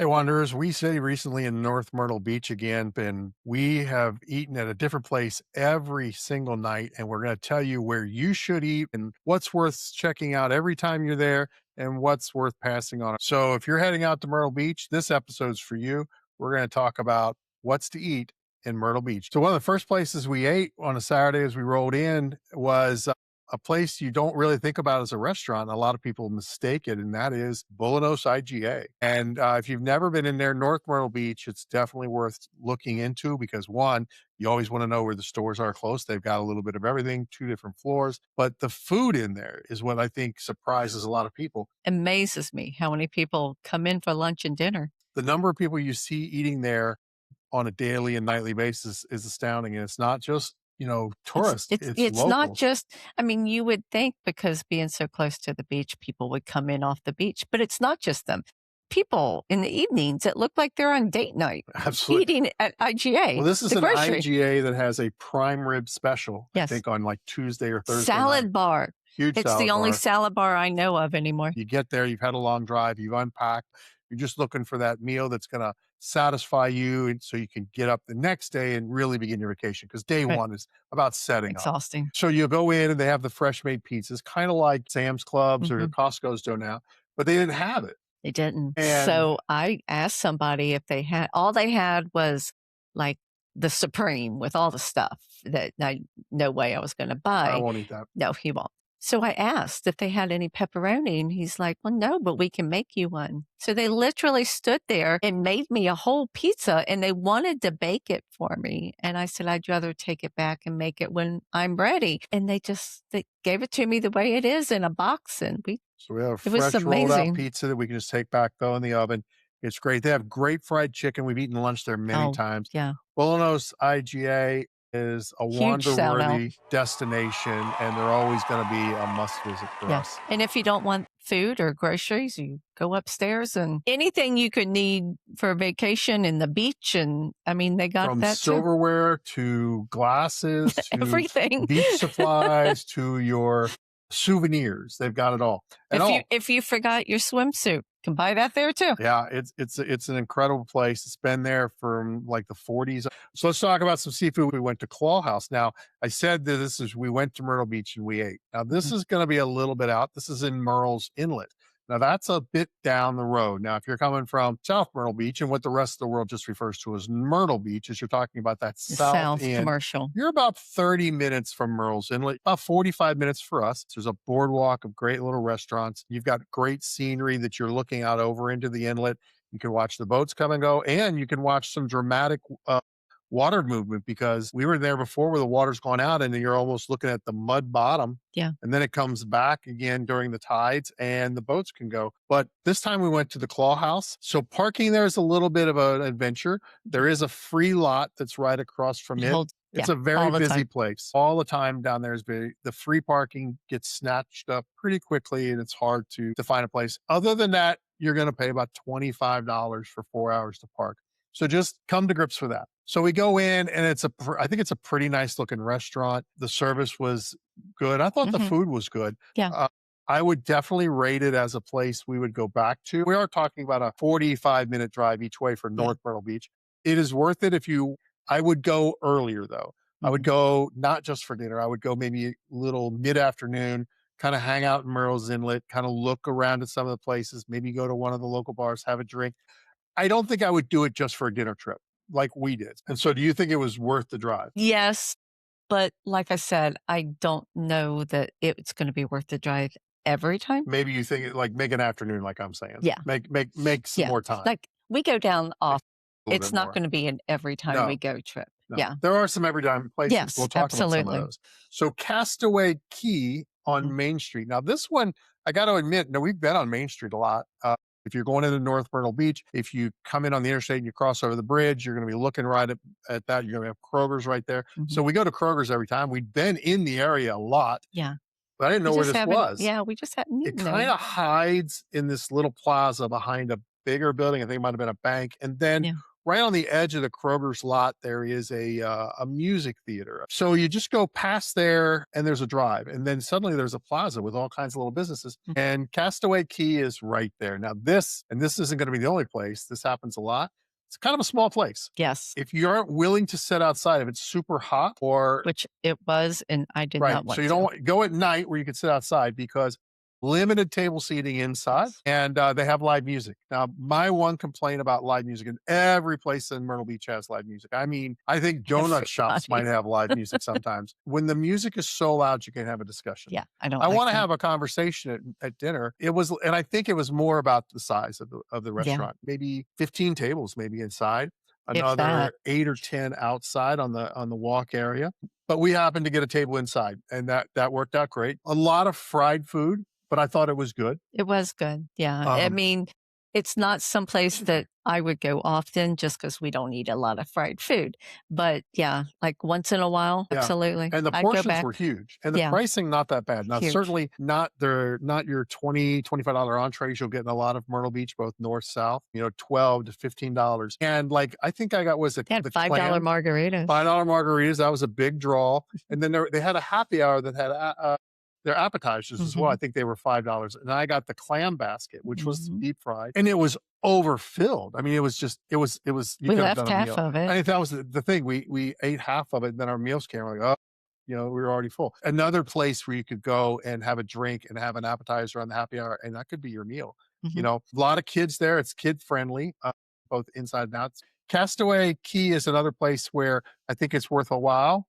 Hey, Wanderers, we stayed recently in North Myrtle Beach again, and we have eaten at a different place every single night. And we're going to tell you where you should eat and what's worth checking out every time you're there and what's worth passing on. So, if you're heading out to Myrtle Beach, this episode's for you. We're going to talk about what's to eat in Myrtle Beach. So, one of the first places we ate on a Saturday as we rolled in was a place you don't really think about as a restaurant. A lot of people mistake it, and that is Boulineau IGA. And if you've never been in there, North Myrtle Beach, it's definitely worth looking into because one, you always want to know where the stores are close. They've got a little bit of everything, two different floors, but the food in there is what I think surprises a lot of people. Amazes me how many people come in for lunch and dinner. The number of people you see eating there on a daily and nightly basis is astounding. And it's not just, It's tourists, it's it's it's not locals. just I mean, you would think because being so close to the beach, people would come in off the beach, but it's not just them. People in the evenings that look like they're on date night Absolutely. eating at IGA, Well, this is the an grocery. IGA that has a prime rib special, I Yes. think on like Tuesday or Thursday night. Salad bar. Huge It's the salad only bar. salad bar I know of anymore. You get there, you've had a long drive, you've unpacked, you're just looking for that meal that's going to satisfy you and so you can get up the next day and really begin your vacation because day Right. one is about setting up. Exhausting. So you go in and they have the fresh made pizzas, kind of like Sam's Clubs or Mhm. Costco's do now, but they didn't have it. They didn't. And So I asked somebody if they had all they had was like the Supreme with all the stuff that I no way I was gonna I buy. won't eat that. No, he won't. So I asked if they had any pepperoni, and he's like, "Well, no, but we can make you one." So they literally stood there and made me a whole pizza, and they wanted to bake it for me. And I said, "I'd rather take it back and make it when I'm ready." And they gave it to me the way it is in a box, and So we have a it was fresh rolled out amazing. pizza that we can just take back, throw in the oven. It's great. They have great fried chicken. We've eaten lunch there many Oh, times. yeah. Bolanos IGA is a Huge shout out. wander-worthy destination, and they're always going to be a must visit for Yeah. us. And if you don't want food or groceries, you go upstairs and anything you could need for a vacation in the beach. And I mean, they got From that too. silverware to glasses to Everything. beach supplies to your souvenirs, they've got it all. And If you forgot your swimsuit, you can buy that there too. yeah, it's an incredible place. It's been there from like the 40s. So let's talk about some seafood. We went to Claw House. Now, I said that we went to Myrtle Beach and we ate. Now, this Mhm. is going to be a little bit out. This is in Murrells Inlet. Now, that's a bit down the road. Now, if you're coming from South Myrtle Beach and what the rest of the world just refers to as Myrtle Beach, as you're talking about that The south South end, commercial. you're about 30 minutes from Murrells Inlet, about 45 minutes for us. There's a boardwalk of great little restaurants. You've got great scenery that you're looking out over into the inlet. You can watch the boats come and go, and you can watch some dramatic water movement because we were there before where the water's gone out and you're almost looking at the mud bottom. Yeah. And then it comes back again during the tides and the boats can go. But this time we went to the Claw House. So parking there is a little bit of an adventure. There is a free lot that's right across from It it. holds, It's yeah, a very all the busy time. place. All the time down there is the free parking gets snatched up pretty quickly and it's hard to find a place. Other than that, you're going to pay about $25 for 4 hours to park. So just come to grips with that. So we go in and I think it's a pretty nice looking restaurant. The service was good. I thought the Mhm. food was good. Yeah. I would definitely rate it as a place we would go back to. We are talking about a 45-minute drive each way for Yeah. North Myrtle Beach. It is worth it I would go earlier though. I would Mhm. go not just for dinner. I would go maybe a little mid-afternoon, kind of hang out in Murrells Inlet, kind of look around at some of the places, maybe go to one of the local bars, have a drink. I don't think I would do it just for a dinner trip like we did. And so do you think it was worth the drive? Yes. But like I said, I don't know that it's going to be worth the drive every time. Maybe you think it like make an afternoon, like I'm saying. Yeah. Make some Yeah. more time. Like we go down Make off. a little It's bit not more. going to be an every time we No, go trip. no. Yeah. There are some every time places. Yes, We'll talk about some of absolutely. those. So Castaway Key Mhm. on Main Street. Now this one, I got to admit, no, we've been on Main Street a lot. If you're going into North Myrtle Beach, if you come in on the interstate and you cross over the bridge, you're going to be looking right at that. You're going to have Kroger's right there. Mhm. So we go to Kroger's every time. We've been in the area a lot, Yeah. but I didn't We know where just this haven't was. yeah, we just hadn't It eaten there. kind of hides in this little plaza behind a bigger building. I think it might have been a bank. And then Yeah. right on the edge of the Kroger's lot, there is a music theater. So you just go past there and there's a drive. And then suddenly there's a plaza with all kinds of little businesses. Mm. And Castaway Key is right there. Now, this isn't going to be the only place. This happens a lot. It's kind of a small place. Yes, If you aren't willing to sit outside, if it's super hot or which it was, and I did right, not so want you to. don't go at night where you can sit outside because limited table seating inside, Yes. and they have live music. Now, my one complaint about live music, and every place in Myrtle Beach has live music. I mean, I think donut shops might Everybody. have live music sometimes. When the music is so loud, you can have a discussion. Yeah, I don't I like want to that. have a conversation at dinner. It was, and I think it was more about the size of the Yeah, restaurant. Maybe 15 tables, maybe inside, if that. another 8 or 10 outside on the walk area. But we happened to get a table inside, and that worked out great. A lot of fried food, but I thought it was good. It was good. Yeah. I Um, mean, it's not someplace that I would go often just because we don't eat a lot of fried food. But yeah, like once in a while, yeah, absolutely. and the I'd go portions back. were huge, and the Yeah, pricing not that bad. Now, huge. certainly they're not your $20-25 entrees you'll get in a lot of Myrtle Beach, both north, south, 12 to $15. And, like, I think I got was it They had the $5 clam, margaritas. $5 margaritas, that was a big draw, and then they had a happy hour that had, their appetizers as well. I Mhm, think they were $5, and I got the clam basket, which was mhm. deep fried, and it was overfilled. I mean, it was just it was you We could have left done a half meal. of I it. think that was the thing. We ate half of it, and then our meals came. We're like, "Oh," we were already full. Another place where you could go and have a drink and have an appetizer on the happy hour, and that could be your meal. Mhm. A lot of kids there. It's kid friendly, both inside and out. Castaway Key is another place where I think it's worth a while.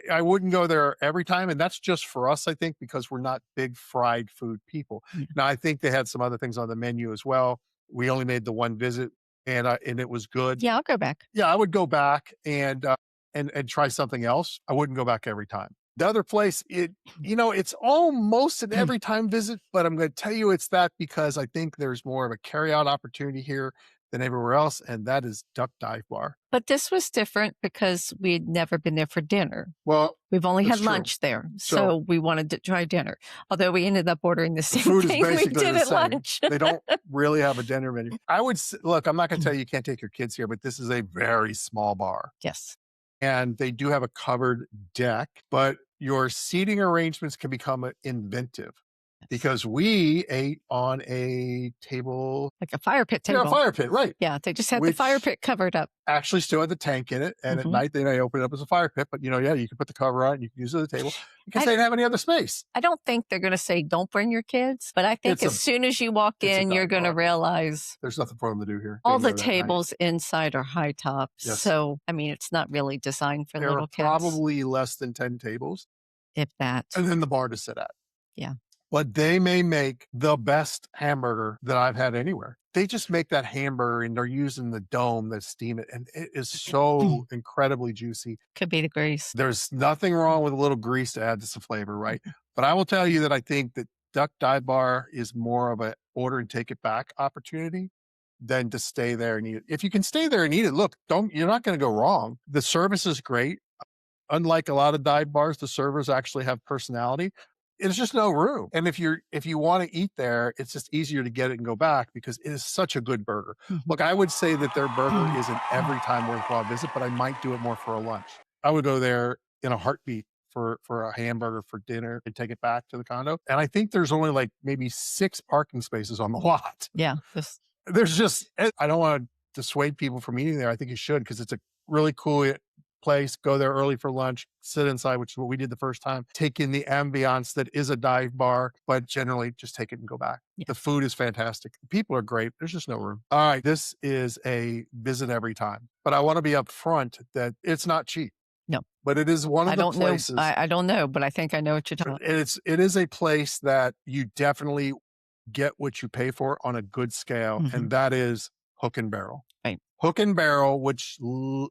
I wouldn't go there every time, and that's just for us, I think, because we're not big fried food people. Yeah. Now, I think they had some other things on the menu as well. We only made the one visit, and it was good. Yeah, I'll go back. Yeah, I would go back and try something else. I wouldn't go back every time. The other place, it's almost an every time visit, but I'm going to tell you it's that because I think there's more of a carryout opportunity here than everywhere else, and that is Duck Dive Bar. But this was different because we'd never been there for dinner. Well, We've only that's had true. lunch there, So so we wanted to try dinner. Although we ended up ordering the the same food is thing we basically did the at same. lunch. They don't really have a dinner menu. I would look. I'm not going to tell you you can't take your kids here, but this is a very small bar. Yes. And they do have a covered deck, but your seating arrangements can become inventive Yes. because we ate on a table. Like a fire pit Yeah, a table. fire pit, right? Yeah, they just had the fire Which pit covered up. actually still had the tank in it. And at Mhm. night, they may open it up as a fire pit, but yeah, you can put the cover on it, you can use it as a table because I they didn't have any other space. I don't think they're gonna say, "Don't bring your kids," but I think It's a as soon as you walk it's a in, you're dive gonna bar. realize There's nothing for them to do here. They all can the go that night. tables inside are high top. Yes. So, I mean, it's not really designed for There are little kids, probably less than 10 tables, if that. and then the bar to sit at. Yeah. But they may make the best hamburger that I've had anywhere. They just make that hamburger and they're using the dome that steam it, and it is so incredibly juicy. Could be the grease. There's nothing wrong with a little grease to add to some flavor, right? But I will tell you that I think that Duck Dive Bar is more of a order and take it back opportunity than to stay there and eat it. If you can stay there and eat it, look, you're not going to go wrong. The service is great. Unlike a lot of dive bars, the servers actually have personality. There's just no room. And if you want to eat there, it's just easier to get it and go back because it is such a good burger. Mhm. Look, I would say that their burger is an every time worthwhile visit, but I might do it more for a lunch. I would go there in a heartbeat for a hamburger for dinner and take it back to the condo. And I think there's only like maybe 6 parking spaces on the lot. Yeah. Just There's just I don't want to dissuade people from eating there. I think you should because it's a really cool place. Go there early for lunch, sit inside, which is what we did the first time. Take in the ambiance that is a dive bar, but generally just take it and go back. Yeah. The food is fantastic. The people are great. There's just no room. All right, this is a visit every time, but I want to be upfront that it's not cheap. No. But it is one of I the don't places. know. I don't know, but I think I know what you're talking about. It is a place that you definitely get what you pay for on a good scale, Mhm. and that is Hook and Barrel. Right. Hook and Barrel, which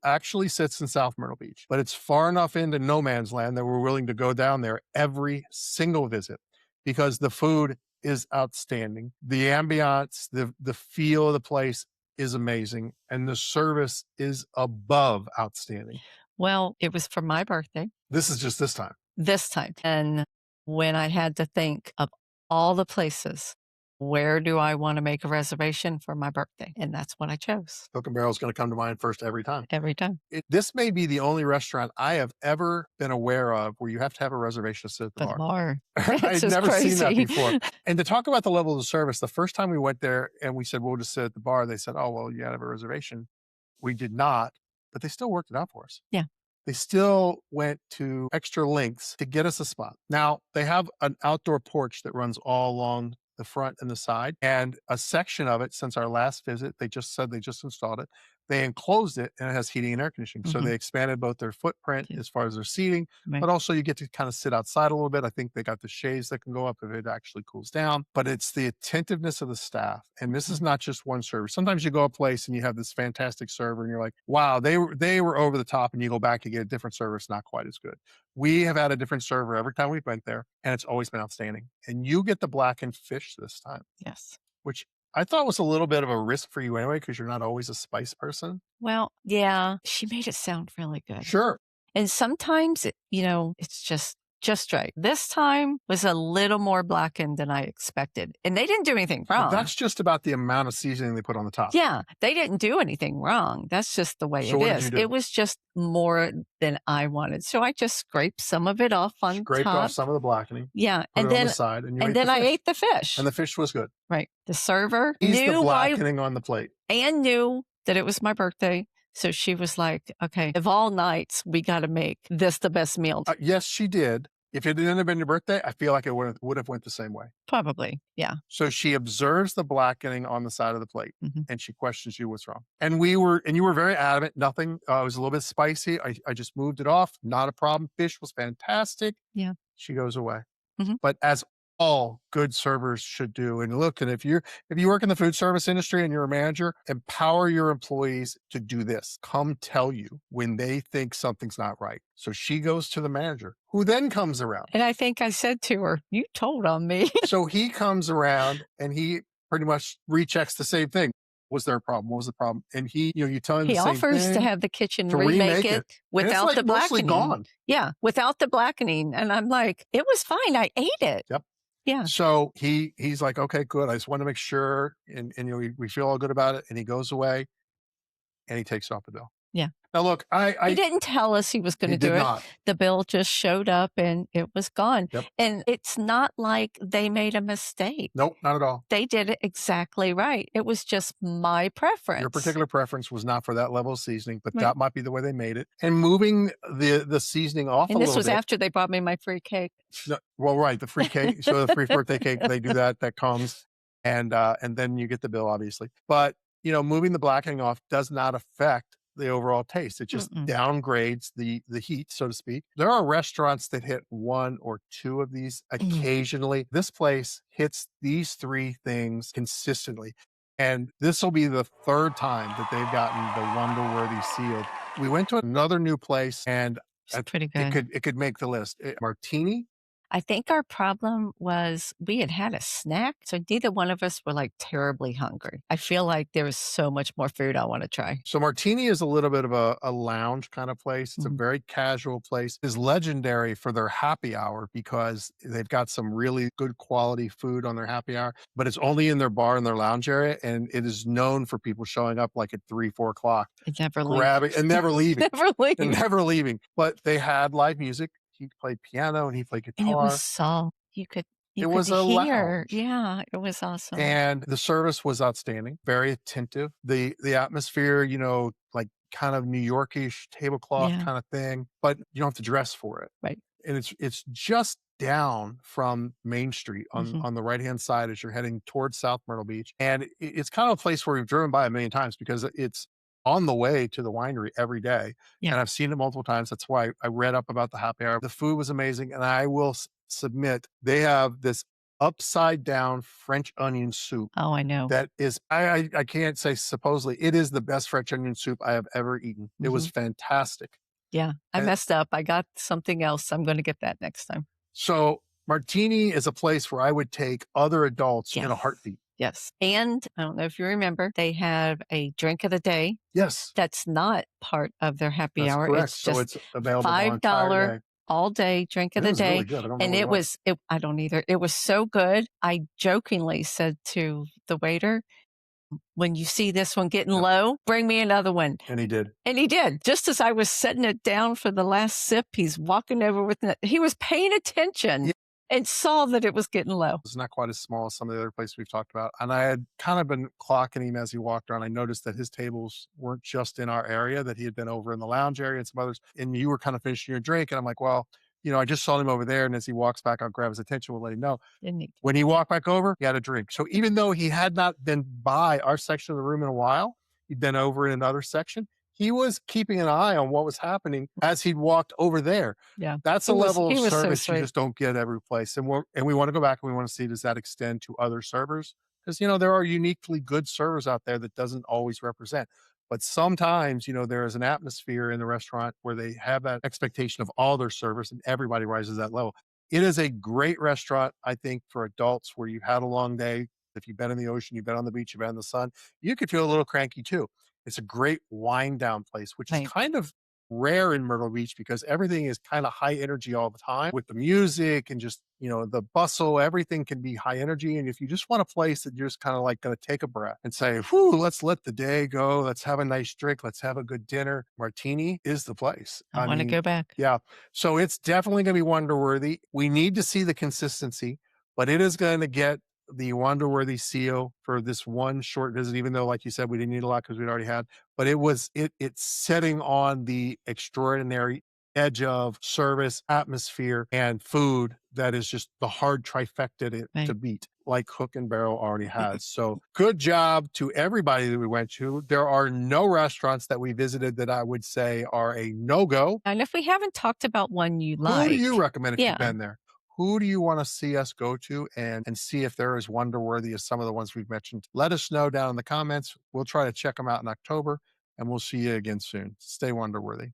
actually sits in South Myrtle Beach, but it's far enough into no man's land that we're willing to go down there every single visit because the food is outstanding. The ambiance, the feel of the place is amazing, and the service is above outstanding. Well, it was for my birthday This is just this time. this time. And when I had to think of all the places where do I want to make a reservation for my birthday? And that's what I chose Cook and Barrel is going to come to mind first every time. every time This may be the only restaurant I have ever been aware of where you have to have a reservation to sit at the for the bar. bar. I It's had just never seen that crazy. before. And to talk about the level of service, the first time we went there and we said, we'll just sit at the bar, they said, oh, well, you got to have a reservation. We did not, but they still worked it out for us. Yeah. They still went to extra lengths to get us a spot. Now, they have an outdoor porch that runs all along the front and the side, and a section of it, since our last visit, they just said they just installed it. They enclosed it and it has heating and air conditioning. So Mhm. they expanded both their footprint Yeah. as far as their seating, Right. but also you get to kind of sit outside a little bit. I think they got the shades that can go up if it actually cools down, but it's the attentiveness of the staff. And this is Mhm. not just one server. Sometimes you go a place and you have this fantastic server and you're like, wow, they were over the top, and you go back and get a different server. It's not quite as good. We have had a different server every time we've went there, and it's always been outstanding. And you get the blackened fish this time, Yes. which I thought was a little bit of a risk for you anyway, because you're not always a spice person. Well, yeah, she made it sound really good. Sure. And sometimes, it's just right. This time was a little more blackened than I expected. And they didn't do anything Well, wrong. that's just about the amount of seasoning they put on the top. Yeah, they didn't do anything wrong. That's just the way So it what did is. you do? It was just more than I wanted. So I just scraped some of it off on Scraped top. off some of the blackening, Yeah, put and it on then the side, and you and ate then the I fish. ate the fish. And the fish was good. Right. The server He's the knew blackening on the plate. knew that it was my birthday. So she was like, okay, of all nights, we got to make this the best meal. Yes, she did. If it didn't have been your birthday, I feel like it would have went the same way. Probably. Yeah. So she observes the blackening on the side of the plate, Mhm. and she questions you what's wrong. And you were very adamant. Nothing. It was a little bit spicy. I just moved it off. Not a problem. Fish was fantastic. Yeah. She goes away. Mhm. But as all good servers should do, and look, and if you work in the food service industry and you're a manager, empower your employees to do this. Come tell you when they think something's not right. So she goes to the manager, who then comes around. And I think I said to her, you told on me. So he comes around and he pretty much rechecks the same thing. Was there a problem? What was the problem? And you tell him He the same offers to thing, have the kitchen to remake remake it. it And it's without like the mostly blackening. gone. Yeah, without the blackening. And I'm like, it was fine. I ate it. Yep. Yeah. So he's like, okay, good. I just want to make sure, and we feel all good about it. And he goes away, and he takes off the bill. Yeah. Now look, He didn't tell us he was going to he do did it. not. The bill just showed up and it was gone. Yep. And it's not like they made a mistake. Nope, not at all. They did it exactly right. It was just my preference. Your particular preference was not for that level of seasoning, but Right. that might be the way they made it. And moving the seasoning off And a this little was bit. after they brought me my free cake. No, well, right, the free cake. So the free birthday cake, they do that comes, and then you get the bill, obviously. But moving the blackening off does not affect the overall taste. It just Mm-mm. downgrades the heat, so to speak. There are restaurants that hit one or two of these occasionally. This place hits these three things consistently. And this will be the third time that they've gotten the Wonder-worthy seal. We went to another new place, and It's pretty good. it could make the list. Martini. I think our problem was we had had a snack, so neither one of us were like terribly hungry. I feel like there was so much more food I want to try. So Martini is a little bit of a lounge kind of place. It's a Mhm. very casual place. It's legendary for their happy hour because they've got some really good quality food on their happy hour, but it's only in their bar and their lounge area. And it is known for people showing up like at 3, 4 o'clock, It never leaves. grabbing and never leaving. Never leaves. And never leaving. But they had live music. He played piano and he played And it guitar. was soft. You could was a hear. lounge. Yeah, it was awesome. And the service was outstanding, very attentive. The atmosphere, like kind of New Yorkish tablecloth Yeah. kind of thing, but you don't have to dress for it. Right. And it's just down from Main Street on Mhm. the right-hand side as you're heading towards South Myrtle Beach. And it's kind of a place where we've driven by a million times because it's on the way to the winery every day. Yeah. And I've seen it multiple times. That's why I read up about the happy hour. The food was amazing. And I will submit, they have this upside down French onion soup Oh, I know. that is, I can't say supposedly, it is the best French onion soup I have ever eaten. It was fantastic. Yeah, I And- messed up. I got something else. I'm going to get that next time. So Martini is a place where I would take other adults in a Yes. heartbeat. Yes. And I don't know if you remember, they have a drink of the day Yes, that's not part of their happy that's hour. correct. It's So just it's available the $5 entire day. all day, drink of It the was really day, good. I don't know and what it was. I don't either. It was so good. I jokingly said to the waiter, "When you see this one getting Yep. low, bring me another one." And he did. And he did. Just as I was setting it down for the last sip, he's walking over with it. He was paying attention and saw that it was getting low. It's not quite as small as some of the other places we've talked about. And I had kind of been clocking him as he walked around. I noticed that his tables weren't just in our area, that he had been over in the lounge area and some others. And you were kind of finishing your drink. And I'm like, well, I just saw him over there. And as he walks back, I'll grab his attention. We'll let him know. Didn't he? When he walked back over, he had a drink. So even though he had not been by our section of the room in a while, he'd been over in another section. He was keeping an eye on what was happening as he walked over there. Yeah. That's a level of He was so service you sweet. just don't get every place. And we want to go back and we want to see, does that extend to other servers? Because there are uniquely good servers out there that doesn't always represent. But sometimes, there is an atmosphere in the restaurant where they have that expectation of all their servers and everybody rises that level. It is a great restaurant, I think, for adults where you've had a long day. If you've been in the ocean, you've been on the beach, you've been in the sun, you could feel a little cranky too. It's a great wind down place, which is Right. kind of rare in Myrtle Beach because everything is kind of high energy all the time with the music and just, the bustle. Everything can be high energy. And if you just want a place that you're just kind of like going to take a breath and say, whew, let's let the day go. Let's have a nice drink. Let's have a good dinner. Martini is the place. I I want to mean, go back. yeah. So it's definitely going to be wonder worthy. We need to see the consistency, but it is going to get the wonder worthy seal for this one short visit, even though, like you said, we didn't need a lot because we'd already had, but it's setting on the extraordinary edge of service, atmosphere, and food that is just the hard trifecta to Right. beat, like Hook and Barrel already has. So good job to everybody that we went to. There are no restaurants that we visited that I would say are a no-go. And if we haven't talked about one you Who do you like, recommend if you've yeah, been there? Who do you want to see us go to and see if they're as wonder worthy as some of the ones we've mentioned? Let us know down in the comments. We'll try to check them out in October and we'll see you again soon. Stay wonder worthy.